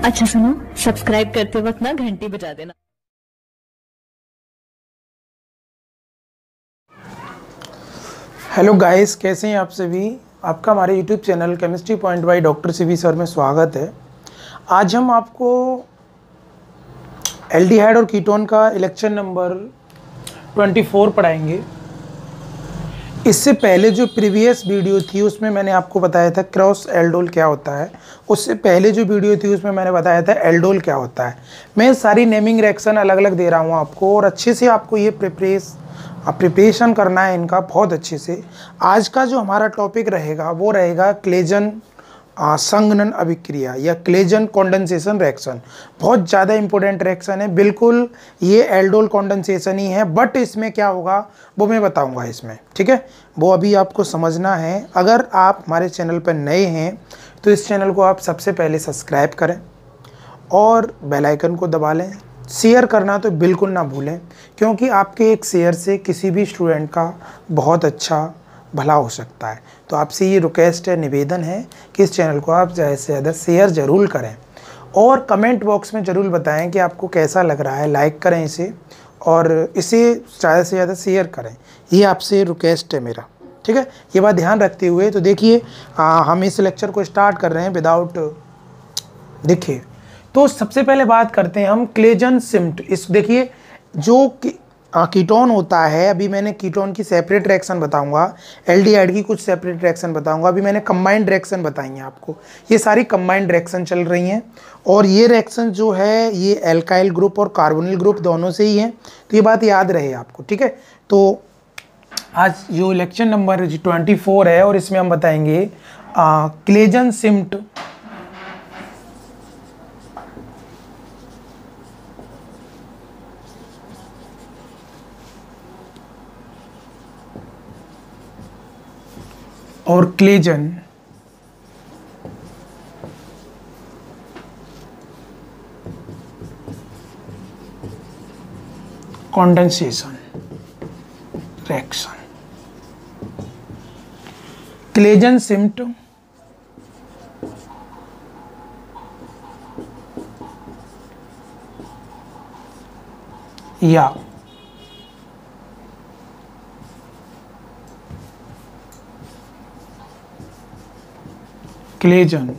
अच्छा सुनो, सब्सक्राइब करते वक्त ना घंटी बजा देना। हेलो गाइस, कैसे हैं आप सभी। आपका हमारे YouTube channel chemistry point by doctor CV sir में स्वागत है। आज हम आपको एल्डिहाइड और कीटोन का इलेक्शन नंबर 24 पढ़ाएंगे। इससे पहले जो प्रीवियस वीडियो थी उसमें मैंने आपको बताया था क्रॉस एल्डोल क्या होता है। उससे पहले जो वीडियो थी उसमें मैंने बताया था एल्डोल क्या होता है। मैं सारी नेमिंग रिएक्शन अलग अलग दे रहा हूँ आपको, और अच्छे से आपको ये प्रिपरेशन करना है इनका बहुत अच्छे से। आज का जो हमारा टॉपिक रहेगा वो रहेगा क्लेजन संघनन अभिक्रिया या क्लेजन कॉन्डेंसेशन रिएक्शन। बहुत ज़्यादा इंपॉर्टेंट रिएक्शन है, बिल्कुल ये एल्डोल कॉन्डेंसेशन ही है, बट इसमें क्या होगा वो मैं बताऊंगा इसमें, ठीक है। वो अभी आपको समझना है। अगर आप हमारे चैनल पर नए हैं तो इस चैनल को आप सबसे पहले सब्सक्राइब करें और बेल आइकन को दबा लें। शेयर करना तो बिल्कुल ना भूलें, क्योंकि आपके एक शेयर से किसी भी स्टूडेंट का बहुत अच्छा भला हो सकता है। तो आपसे ये रिक्वेस्ट है, निवेदन है कि इस चैनल को आप ज़्यादा से ज़्यादा शेयर ज़रूर करें और कमेंट बॉक्स में ज़रूर बताएं कि आपको कैसा लग रहा है। लाइक करें इसे और इसे ज़्यादा से ज़्यादा शेयर करें, ये आपसे रिक्वेस्ट है मेरा, ठीक है। ये बात ध्यान रखते हुए तो देखिए हम इस लेक्चर को स्टार्ट कर रहे हैं विदाउट देखिए। तो सबसे पहले बात करते हैं हम क्लेजन सिम्ट। इस देखिए जो कीटोन होता है, अभी मैंने कीटोन की सेपरेट रिएक्शन बताऊंगा, एल्डिहाइड की कुछ सेपरेट रिएक्शन बताऊंगा। अभी मैंने कंबाइंड रिएक्शन बताई हैं आपको, ये सारी कंबाइंड रिएक्शन चल रही हैं। और ये रिएक्शन जो है ये एल्काइल ग्रुप और कार्बोनिल ग्रुप दोनों से ही है, तो ये बात याद रहे आपको, ठीक है। तो आज जो लेक्चर नंबर 24 है और इसमें हम बताएंगे क्लेजन सिम्ट और क्लेजन कॉन्डेंसेशन रिएक्शन। क्लेजन सिम्ट या क्लेजन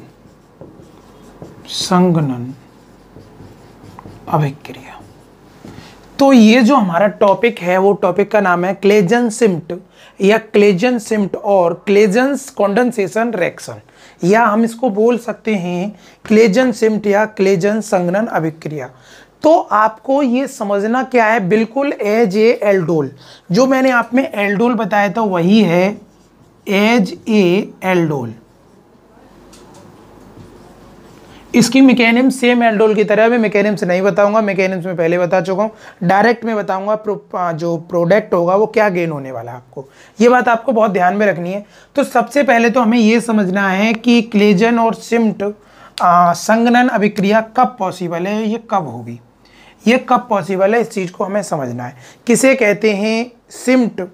संघनन अभिक्रिया। तो ये जो हमारा टॉपिक है वो टॉपिक का नाम है क्लेजन सिम्ट या क्लेजन सिम्ट और क्लेजन कॉन्डेंसेशन रिएक्शन, या हम इसको बोल सकते हैं क्लेजन सिम्ट या क्लेजन संघनन अभिक्रिया। तो आपको ये समझना क्या है, बिल्कुल एज ए एल्डोल, जो मैंने आप में एल्डोल बताया था वही है एज ए एल्डोल। इसकी मैकेनिज्म सेम एल्डोल की तरह। मैं मैकेनिज्म नहीं बताऊंगा, मैकेनिज्म में पहले बता चुका हूं। डायरेक्ट में बताऊंगा जो प्रोडक्ट होगा वो क्या गेन होने वाला है आपको, ये बात आपको बहुत ध्यान में रखनी है। तो सबसे पहले तो हमें ये समझना है कि क्लेजन और सिम्ट संघनन अभिक्रिया कब पॉसिबल है, ये कब होगी, ये कब पॉसिबल है, इस चीज़ को हमें समझना है। किसे कहते हैं सिम्ट,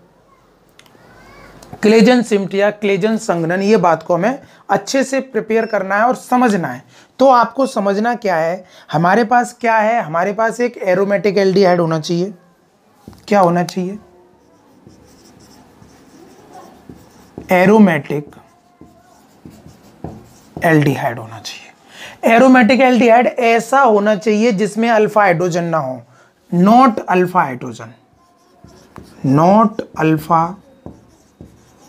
क्लेजन सिम्ट या क्लेजन संघनन, ये बात को हमें अच्छे से प्रिपेयर करना है और समझना है। तो आपको समझना क्या है, हमारे पास क्या है, हमारे पास एक एरोमेटिक एल्डिहाइड होना चाहिए। क्या होना चाहिए, एरोमेटिक एल्डिहाइड होना चाहिए। एरोमेटिक एल्डिहाइड ऐसा होना चाहिए जिसमें अल्फा हाइड्रोजन ना हो, not alpha hydrogen, not alpha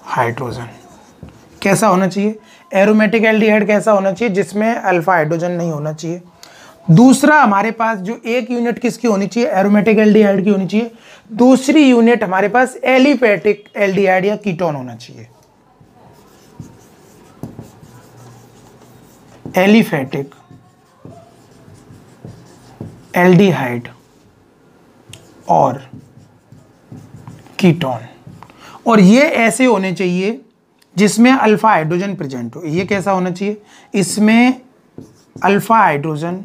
hydrogen. कैसा होना चाहिए, एरोमेटिक एल्डिहाइड कैसा होना चाहिए, जिसमें अल्फा हाइड्रोजन नहीं होना चाहिए। दूसरा, हमारे पास जो एक यूनिट किसकी होनी चाहिए, एरोमेटिक एल्डिहाइड की होनी चाहिए। दूसरी यूनिट हमारे पास एलिफेटिक एल्डिहाइड या कीटोन होना चाहिए, एलिफेटिक एल्डिहाइड और कीटोन। और ये ऐसे होने चाहिए जिसमें अल्फा हाइड्रोजन प्रेजेंट हो। ये कैसा होना चाहिए, इसमें अल्फा हाइड्रोजन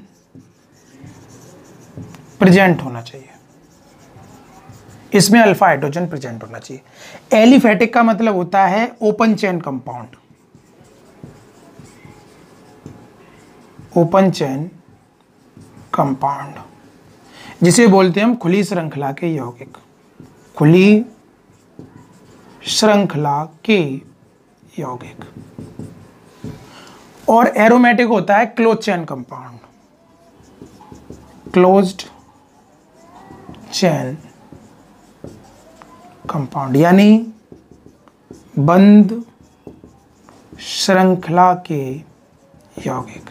प्रेजेंट होना चाहिए, इसमें अल्फा हाइड्रोजन प्रेजेंट होना चाहिए। एलिफेटिक का मतलब होता है open chain compound, open chain compound, जिसे बोलते हैं हम खुली श्रृंखला के यौगिक, खुली श्रृंखला के यौगिक। और एरोमेटिक होता है close chain compound, closed chain compound, यानी बंद श्रृंखला के यौगिक।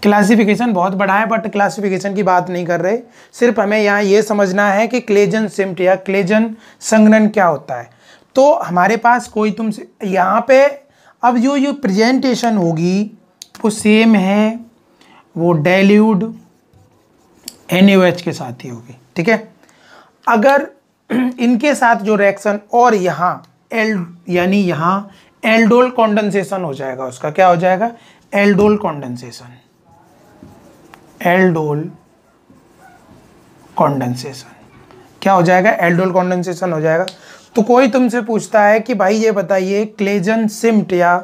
क्लासिफिकेशन बहुत बड़ा है, बट क्लासिफिकेशन की बात नहीं कर रहे, सिर्फ हमें यहाँ ये समझना है कि क्लेजन सिम्ट या क्लेजन संघनन क्या होता है। तो हमारे पास कोई तुमसे यहाँ पे अब जो प्रेजेंटेशन होगी वो सेम है, वो डाइल्यूट NaOH के साथ ही होगी, ठीक है। अगर इनके साथ जो रिएक्शन और यहाँ यानी यहाँ एल्डोल कॉन्डेंसेशन हो जाएगा, उसका क्या हो जाएगा, एल्डोल कॉन्डेंसेशन, एल्डोल कॉन्डेंसेशन क्या हो जाएगा, एल्डोल कॉन्डेंसेशन हो जाएगा। तो कोई तुमसे पूछता है कि भाई ये बताइए क्लेजन सिम्ट या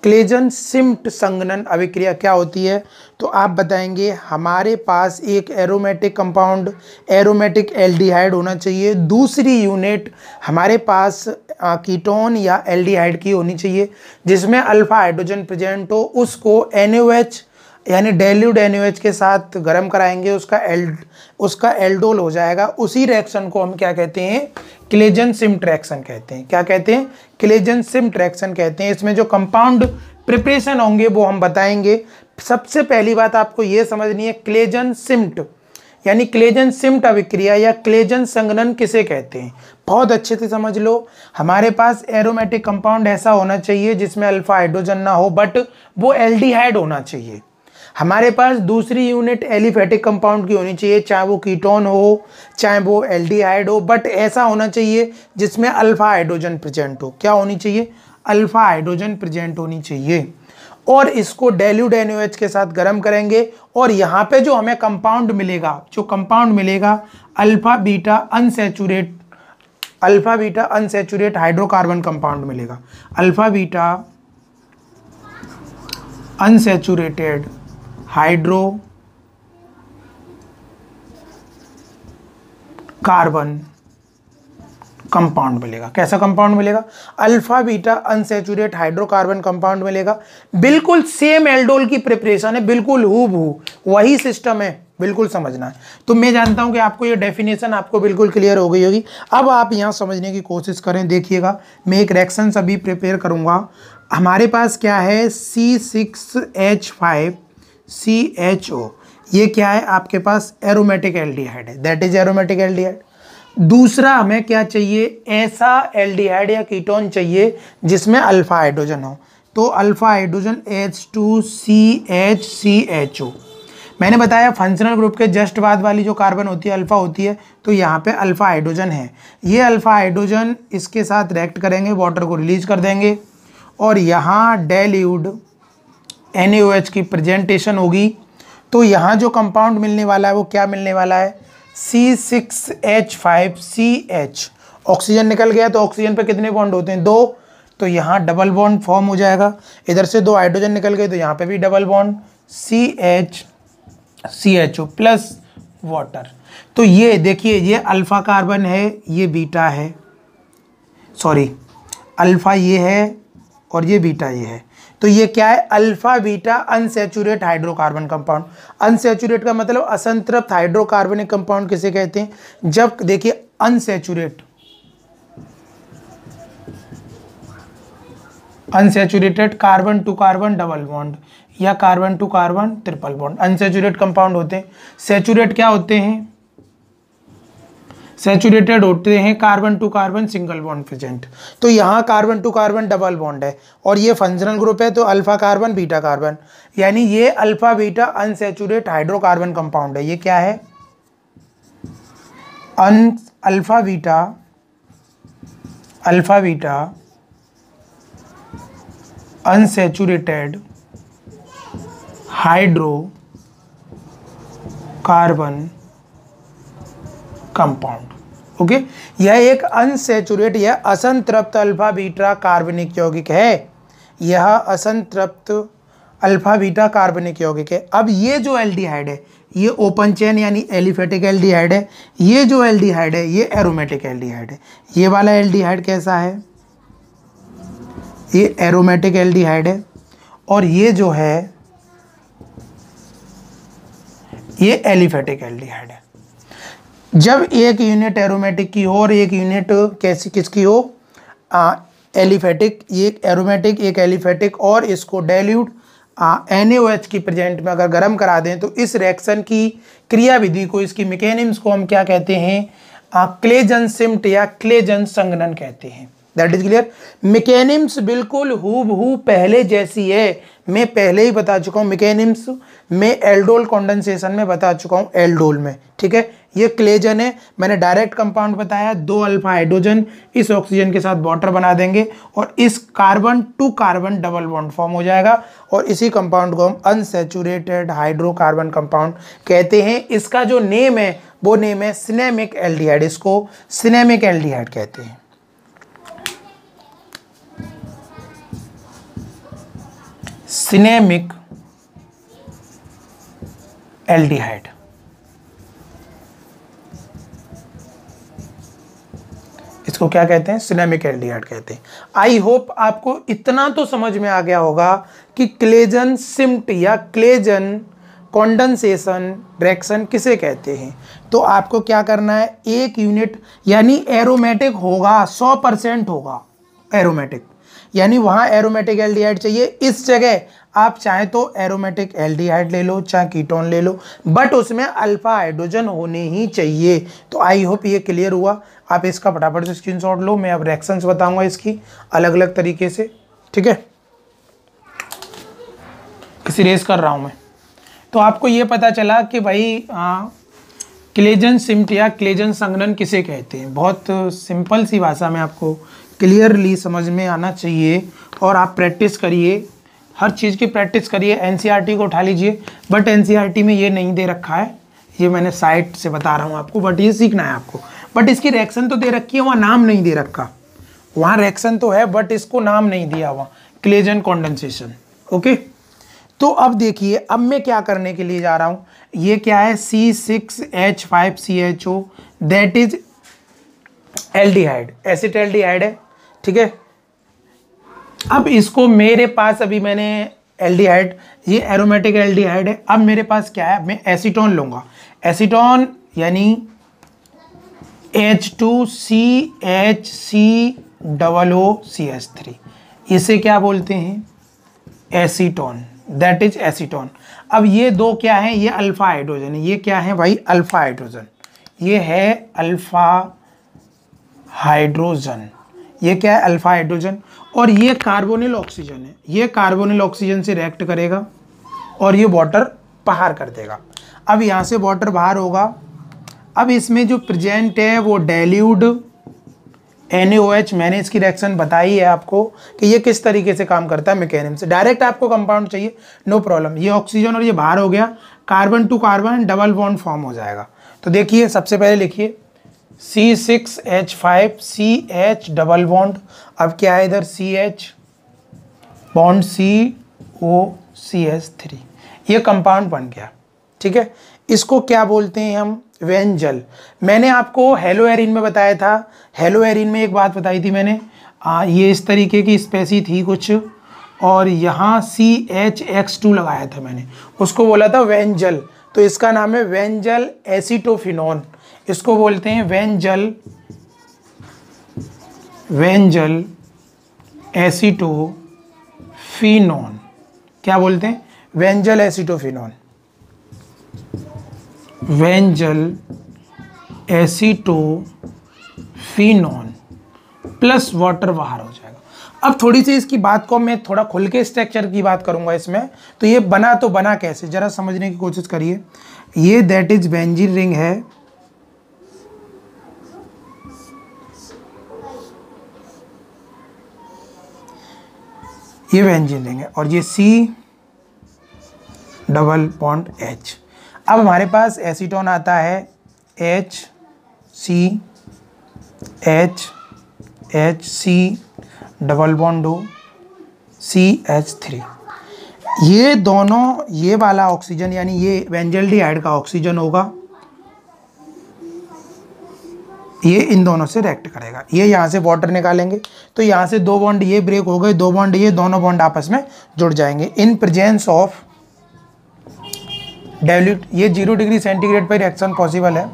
क्लेजन सिम्ट संघनन अभिक्रिया क्या होती है, तो आप बताएंगे हमारे पास एक एरोमेटिक कंपाउंड, एरोमेटिक एल्डिहाइड होना चाहिए, दूसरी यूनिट हमारे पास कीटोन या एल्डिहाइड की होनी चाहिए जिसमें अल्फा हाइड्रोजन प्रेजेंट हो, उसको NaOH यानी डाइल्यूट NaOH के साथ गर्म कराएंगे, उसका एल्डोल हो जाएगा। उसी रिएक्शन को हम क्या कहते हैं, क्लेजन सिम्ट रिएक्शन कहते हैं। क्या कहते हैं, क्लेजन सिम्ट रिएक्शन कहते हैं। इसमें जो कंपाउंड प्रिपरेशन होंगे वो हम बताएंगे। सबसे पहली बात आपको ये समझनी है, क्लेजन सिम्ट यानी क्लेजन सिम्ट अभिक्रिया या क्लेजन संघनन किसे कहते हैं, बहुत अच्छे से समझ लो। हमारे पास एरोमेटिक कंपाउंड ऐसा होना चाहिए जिसमें अल्फा हाइड्रोजन ना हो, बट वो एल्डिहाइड होना चाहिए। हमारे पास दूसरी यूनिट एलिफेटिक कंपाउंड की होनी चाहिए, चाहे वो कीटोन हो चाहे वो एल्डिहाइड हो, बट ऐसा होना चाहिए जिसमें अल्फा हाइड्रोजन प्रेजेंट हो। क्या होनी चाहिए, अल्फा हाइड्रोजन प्रेजेंट होनी चाहिए। और इसको डाइल्यूट NaOH के साथ गर्म करेंगे और यहाँ पे जो हमें कंपाउंड मिलेगा, जो कंपाउंड मिलेगा अल्फा बीटा अनसैचुरेट हाइड्रोकार्बन कंपाउंड मिलेगा, alpha beta unsaturated hydrocarbon compound मिलेगा। कैसा कंपाउंड मिलेगा, अल्फा बीटा अनसैचुरेट हाइड्रोकार्बन कंपाउंड मिलेगा। बिल्कुल सेम एल्डोल की प्रिपरेशन है, बिल्कुल हूबहू वही सिस्टम है, बिल्कुल समझना है। तो मैं जानता हूं कि आपको ये डेफिनेशन आपको बिल्कुल क्लियर हो गई होगी। अब आप यहां समझने की कोशिश करें, देखिएगा मैं एक रिएक्शन अभी प्रिपेयर करूंगा। हमारे पास क्या है, C6H5CHO, ये क्या है आपके पास, एरोमेटिक एल्डिहाइड है, दैट इज एरोमेटिक एल्डिहाइड। दूसरा हमें क्या चाहिए, ऐसा एल्डिहाइड या कीटोन चाहिए जिसमें अल्फा हाइड्रोजन हो, तो अल्फा हाइड्रोजन H2CHCHO। मैंने बताया फंक्शनल ग्रुप के जस्ट बाद वाली जो कार्बन होती है अल्फा होती है, तो यहाँ पे अल्फा हाइड्रोजन है। ये अल्फा हाइड्रोजन इसके साथ रिएक्ट करेंगे, वाटर को रिलीज कर देंगे और यहाँ डाइल्यूट NaOH की प्रेजेंटेशन होगी। तो यहाँ जो कंपाउंड मिलने वाला है वो क्या मिलने वाला है, C6H5CH। ऑक्सीजन निकल गया तो ऑक्सीजन पे कितने बॉन्ड होते हैं, 2, तो यहाँ डबल बॉन्ड फॉर्म हो जाएगा। इधर से 2 हाइड्रोजन निकल गए तो यहाँ पे भी double bond, CHCHO plus water. तो ये देखिए, ये अल्फा कार्बन है, ये बीटा है, सॉरी अल्फा ये है और ये बीटा ये है। तो ये क्या है, अल्फा बीटा अनसैचुरेट हाइड्रोकार्बन कंपाउंड। अनसैचुरेट का मतलब असंतृप्त हाइड्रोकार्बनिक कंपाउंड किसे कहते हैं, जब देखिए unsaturated carbon to carbon double bond या carbon to carbon triple bond unsaturate compound होते हैं। सैचुरेट क्या होते हैं, सैचुरेटेड होते हैं carbon to carbon single bond present. तो यहाँ carbon to carbon double bond है और ये फंक्शनल ग्रुप है, तो अल्फा कार्बन बीटा कार्बन, यानी ये अल्फा बीटा अनसैचुरेट हाइड्रोकार्बन कंपाउंड है। ये क्या है, alpha beta unsaturated hydrocarbon compound. Okay, यह एक अनसैचुरेट या असंतृप्त अल्फा बीटा कार्बनिक यौगिक है। यह असंतृप्त अल्फा बीटा कार्बनिक यौगिक है। अब ये जो एल्डिहाइड है ये ओपन चेन यानी एलिफेटिक एल्डिहाइड है। ये जो एल्डिहाइड है ये एरोमेटिक एल्डिहाइड है। ये वाला एल्डिहाइड कैसा है, ये एरोमेटिक एल्डिहाइड है। और ये जो है ये एलिफेटिक एल्डिहाइड है। जब एक यूनिट एरोमेटिक की हो और एक यूनिट कैसी किसकी हो, एलिफेटिक, एक एरोमेटिक एक एलिफेटिक, और इसको डाइल्यूट NaOH की प्रेजेंट में अगर गर्म करा दें तो इस रिएक्शन की क्रियाविधि को, इसकी मैकेनिज्म को हम क्या कहते हैं, क्लेजन-सिम्ट या क्लेजन संघनन कहते हैं। That is clear. मैकेनिम्स बिल्कुल हूबहू पहले जैसी है, मैं पहले ही बता चुका हूँ मैकेनिम्स में, एल्डोल कंडेंसेशन में बता चुका हूँ, एल्डोल में, ठीक है। ये क्लेजन है, मैंने डायरेक्ट कंपाउंड बताया, 2 अल्फा हाइड्रोजन इस ऑक्सीजन के साथ वाटर बना देंगे और इस carbon to carbon double bond form हो जाएगा और इसी कंपाउंड को हम अनसैचुरेटेड हाइड्रोकार्बन कंपाउंड कहते हैं। इसका जो नेम है वो नेम है सिनेमिक एल्डिहाइड, इसको सिनेमिक एल्डिहाइड कहते हैं। सिनेमिक एल्डिहाइड, इसको क्या कहते हैं, सिनेमिक एल्डिहाइड कहते हैं। आई होप आपको इतना तो समझ में आ गया होगा कि क्लेजन सिम्ट या क्लेजन कंडेंसेशन रिएक्शन किसे कहते हैं। तो आपको क्या करना है, एक यूनिट यानी एरोमेटिक होगा, 100% होगा एरोमेटिक, यानी वहाँ एरोमेटिक एल्डिहाइड चाहिए। इस जगह आप चाहे तो एरोमेटिक एल्डिहाइड ले लो, चाहे कीटोन ले लो, बट उसमें अल्फा हाइड्रोजन होने ही चाहिए। तो आई होप ये क्लियर हुआ। आप इसका फटाफट से स्क्रीनशॉट लो, मैं अब रिएक्शंस बताऊंगा इसकी अलग अलग तरीके से, ठीक है। किसी रेस कर रहा हूँ मैं। तो आपको ये पता चला कि भाई क्लेजन सिम्ट या क्लेजन संघनन किसे कहते हैं। बहुत सिंपल सी भाषा में आपको क्लियरली समझ में आना चाहिए और आप प्रैक्टिस करिए, हर चीज़ की प्रैक्टिस करिए। एनसीईआरटी को उठा लीजिए, बट एनसीईआरटी में ये नहीं दे रखा है, ये मैंने साइट से बता रहा हूँ आपको, बट ये सीखना है आपको। बट इसकी रिएक्शन तो दे रखी है, वहाँ नाम नहीं दे रखा। वहाँ रिएक्शन तो है बट इसको नाम नहीं दिया हुआ, क्लेजन कंडेंसेशन। ओके, तो अब देखिए, अब मैं क्या करने के लिए जा रहा हूँ। ये क्या है, C6H5CHO, that is aldehyde, acetaldehyde है, ठीक है। अब इसको मेरे पास, अभी मैंने एल्डिहाइड, ये एरोमेटिक एल्डिहाइड है। अब मेरे पास क्या है, मैं एसीटोन लूँगा। एसीटोन यानी H2CHCOOCH3, इसे क्या बोलते हैं, एसीटोन, दैट इज एसीटोन। अब ये दो क्या है, ये अल्फा हाइड्रोजन है। ये क्या है भाई, अल्फा हाइड्रोजन, ये है अल्फा हाइड्रोजन, ये क्या है, अल्फा हाइड्रोजन। और ये कार्बोनिल ऑक्सीजन है, ये कार्बोनिल ऑक्सीजन से रिएक्ट करेगा और ये वाटर बाहर कर देगा। अब यहाँ से वाटर बाहर होगा। अब इसमें जो प्रेजेंट है वो डाइल्यूट NaOH, मैंने इसकी रिएक्शन बताई है आपको कि ये किस तरीके से काम करता है मैकेनिज्म से। डायरेक्ट आपको कंपाउंड चाहिए, नो प्रॉब्लम। ये ऑक्सीजन और ये बाहर हो गया, carbon to carbon double bond form हो जाएगा। तो देखिए, सबसे पहले लिखिए C6H5CH डबल बॉन्ड। अब क्या है इधर, CH बॉन्ड COCH3, ये कंपाउंड बन गया, ठीक है। इसको क्या बोलते हैं हम, वेंजल। मैंने आपको हेलो एरिन में बताया था, हेलो एरिन में एक बात बताई थी मैंने, ये इस तरीके की स्पेसी थी कुछ, और यहाँ CHX2 लगाया था मैंने, उसको बोला था वेंजल। तो इसका नाम है वेंजल एसिटोफिनोन, इसको बोलते हैं वेंजल एसिटोफिनोन। क्या बोलते हैं, Wenzel acetophenone, Wenzel acetophenone plus water बाहर हो जाएगा। अब थोड़ी सी इसकी बात को मैं थोड़ा खुल के स्ट्रक्चर की बात करूंगा इसमें। तो ये बना तो बना कैसे, जरा समझने की कोशिश करिए। ये दैट इज बेंजीन रिंग है, ये बेंजीन रिंग है, और ये C डबल बॉन्ड H। अब हमारे पास एसीटोन आता है HCHC double bond O CH3। ये दोनों, ये वाला ऑक्सीजन यानी ये बेंजल्डिहाइड का ऑक्सीजन होगा, ये इन दोनों से रिएक्ट करेगा। ये यहाँ से वाटर निकालेंगे तो यहाँ से 2 बॉन्ड ये ब्रेक हो गए, 2 बॉन्ड ये, दोनों बॉन्ड आपस में जुड़ जाएंगे इन प्रेजेंस ऑफ डाइल्यूट। ये 0 डिग्री सेंटीग्रेड पर रिएक्शन पॉसिबल है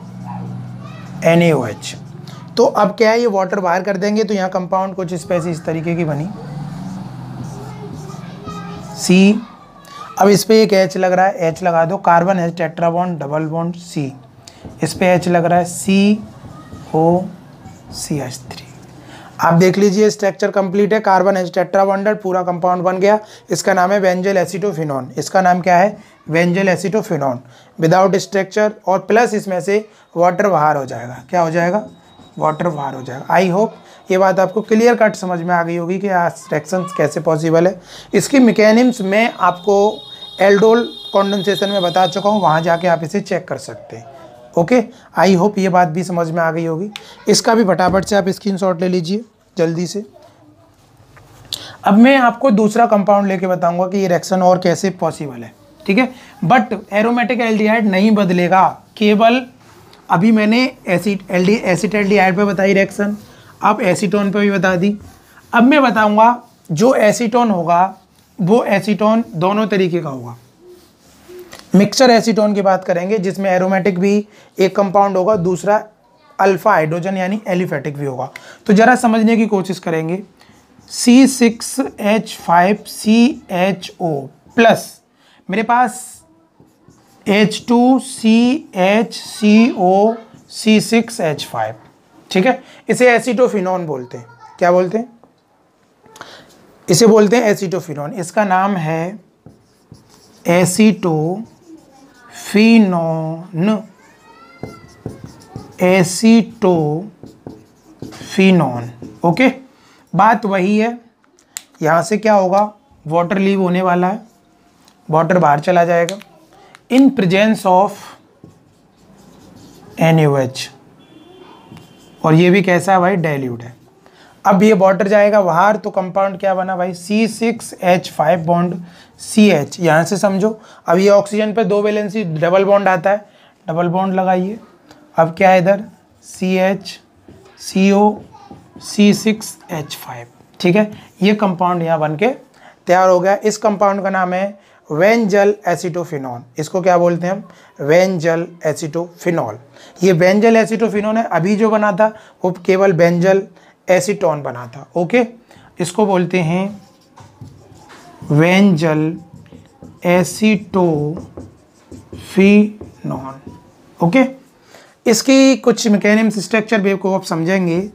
NaOH। तो अब क्या है, ये वाटर बाहर कर देंगे तो यहाँ कंपाउंड कुछ स्पेसी इस तरीके की बनी C। अब इस पे एक H लग रहा है, H लगा दो, कार्बन है tetra bond double bond C, इस पे H लग रहा है COCH3। आप देख लीजिए स्ट्रक्चर कंप्लीट है, कार्बन H टेट्रा बॉन्डेड, पूरा कंपाउंड बन गया। इसका नाम है बेंजल एसीटोफिनॉन। इसका नाम क्या है, बेंजल एसीटोफिनॉन विदाउट स्ट्रक्चर, और प्लस इसमें से वाटर बाहर हो जाएगा। क्या हो जाएगा, वाटर बाहर हो जाएगा। आई होप ये बात आपको क्लियर कट समझ में आ गई होगी कि रिएक्शंस कैसे पॉसिबल है। इसकी मैकेनिज्म मैं आपको एल्डोल कंडेंसेशन में बता चुका हूँ, वहाँ जाके आप इसे चेक कर सकते हैं। ओके, आई होप ये बात भी समझ में आ गई होगी। इसका भी फटाफट से आप स्क्रीनशॉट ले लीजिए जल्दी से। अब मैं आपको दूसरा कंपाउंड लेके बताऊंगा कि ये रिएक्शन और कैसे पॉसिबल है, ठीक है। बट एरोमेटिक एल्डिहाइड नहीं बदलेगा, केवल अभी मैंने एसिटाल्डिहाइड पे बताई रिएक्शन, अब एसीटोन पे भी बता दी। अब मैं बताऊंगा जो एसीटोन होगा वो एसीटोन दोनों तरीके का होगा। मिक्सचर एसीटोन की बात करेंगे जिसमें एरोमेटिक भी एक कंपाउंड होगा, दूसरा अल्फा हाइड्रोजन यानी एलिफेटिक भी होगा। तो जरा समझने की कोशिश करेंगे। C6H5CHO प्लस मेरे पास H2CHCO C6H5, ठीक है। इसे एसीटोफिनॉन बोलते हैं। क्या बोलते हैं, इसे बोलते हैं एसीटोफिनॉन। इसका नाम है एसीटोफिनॉन, एसीटोफिनॉन। ओके, बात वही है। यहाँ से क्या होगा, वाटर लीव होने वाला है, वाटर बाहर चला जाएगा इन प्रेजेंस ऑफ NaOH, और ये भी कैसा है भाई, डाइल्यूट है। अब ये वाटर जाएगा बाहर तो कंपाउंड क्या बना भाई, C6H5 बॉन्ड CH। यहाँ से समझो, अब ये ऑक्सीजन पे 2 वैलेंसी डबल बॉन्ड आता है, डबल बॉन्ड लगाइए। अब क्या है इधर CHCO C6H5, ठीक है। ये कंपाउंड यहाँ बन के तैयार हो गया। इस कंपाउंड का नाम है बेंजल एसीटोफिनॉल। इसको क्या बोलते हैं हम, बेंजल एसीटोफिनॉल। ये बेंजल एसीटोफिनॉल है। अभी जो बना था वो केवल बेंजल एसीटोन बना था। ओके, इसको बोलते हैं बेंजल एसीटोफिनॉल। ओके, इसकी कुछ मैकेनिज्म स्ट्रक्चर भी को आप समझेंगे।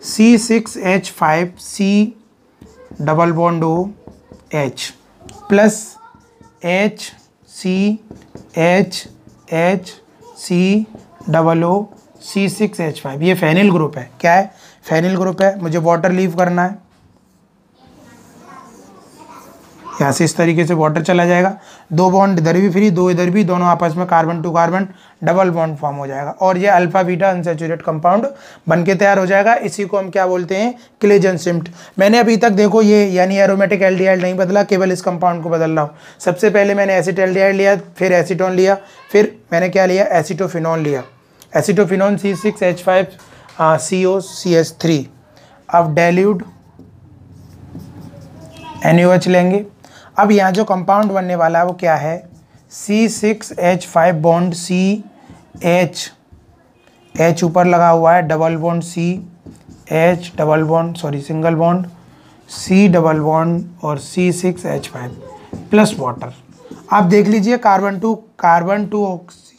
C6H5C double bond OH plus HCHHC double O C6H5। ये फेनिल ग्रुप है। क्या है, फेनिल ग्रुप है। मुझे वाटर लीव करना है, यहाँ से इस तरीके से वाटर चला जाएगा, 2 बॉन्ड इधर भी फ्री, 2 इधर भी, दोनों आपस में carbon to carbon double bond form हो जाएगा और ये अल्फा बीटा अनसैचुरेट कंपाउंड बन के तैयार हो जाएगा। इसी को हम क्या बोलते हैं, क्लेजेंसिम्ट। मैंने अभी तक देखो ये यानी एरोमेटिक एल्डिहाइड नहीं बदला, केवल इस कंपाउंड को बदल रहा हूँ। सबसे पहले मैंने एसिटाल्डिहाइड लिया, फिर एसीटोन लिया, फिर मैंने क्या लिया, एसीटोफिनॉल लिया। एसीटोफिनॉल C6H5COCH3। अब डाइल्यूट NaOH लेंगे। अब यहाँ जो कंपाउंड बनने वाला है वो क्या है, C6H5 बॉन्ड CH, H ऊपर लगा हुआ है, double bond CH double bond single bond C double bond और C6H5 प्लस वाटर। आप देख लीजिए carbon to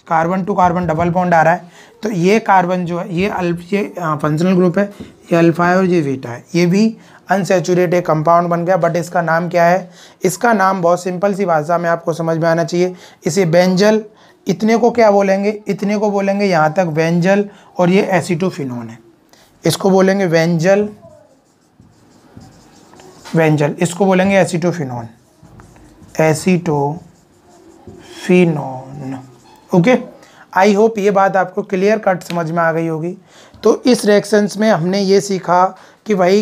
carbon double bond आ रहा है, तो ये कार्बन जो है ये फंक्शनल ग्रुप है, ये अल्फा है और ये बीटा है। ये भी अनसैचुरेटेड कंपाउंड बन गया, बट इसका नाम क्या है, इसका नाम बहुत सिंपल सी भाषा में आपको समझ में आना चाहिए। इसे बेंजल, इतने को क्या बोलेंगे, इतने को बोलेंगे यहाँ तक बेंजल, और ये एसीटोफिनॉन है, इसको बोलेंगे बेंजल, इसको बोलेंगे एसीटोफिनॉन, एसीटोफिनॉन। ओके, आई होप ये बात आपको क्लियर कट समझ में आ गई होगी। तो इस रिएक्शंस में हमने ये सीखा कि भाई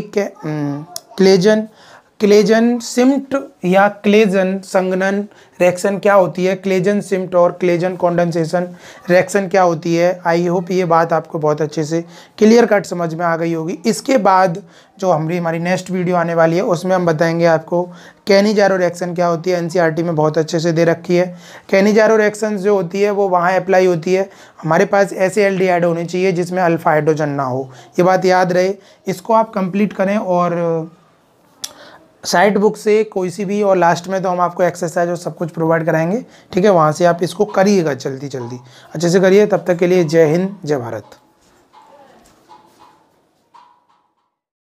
क्लेजन सिम्ट या क्लेजन संघनन रिएक्शन क्या होती है, क्लेजन सिम्ट और क्लेजन कंडेंसेशन रिएक्शन क्या होती है। आई होप ये बात आपको बहुत अच्छे से क्लियर कट समझ में आ गई होगी। इसके बाद जो हमारी नेक्स्ट वीडियो आने वाली है उसमें हम बताएंगे आपको कैनिजारो रिएक्शन क्या होती है। एनसीईआरटी में बहुत अच्छे से दे रखी है। कैनिजारो रिएक्शन जो होती है वो वहाँ अप्लाई होती है, हमारे पास ऐसे एल्डिहाइड होने चाहिए जिसमें अल्फा हाइड्रोजन ना हो, ये बात याद रहे। इसको आप कंप्लीट करें और साइट बुक से कोई सी भी, और लास्ट में तो हम आपको एक्सरसाइज और सब कुछ प्रोवाइड कराएंगे, ठीक है। वहाँ से आप इसको करिएगा जल्दी जल्दी अच्छे से करिए। तब तक के लिए जय हिंद, जय भारत।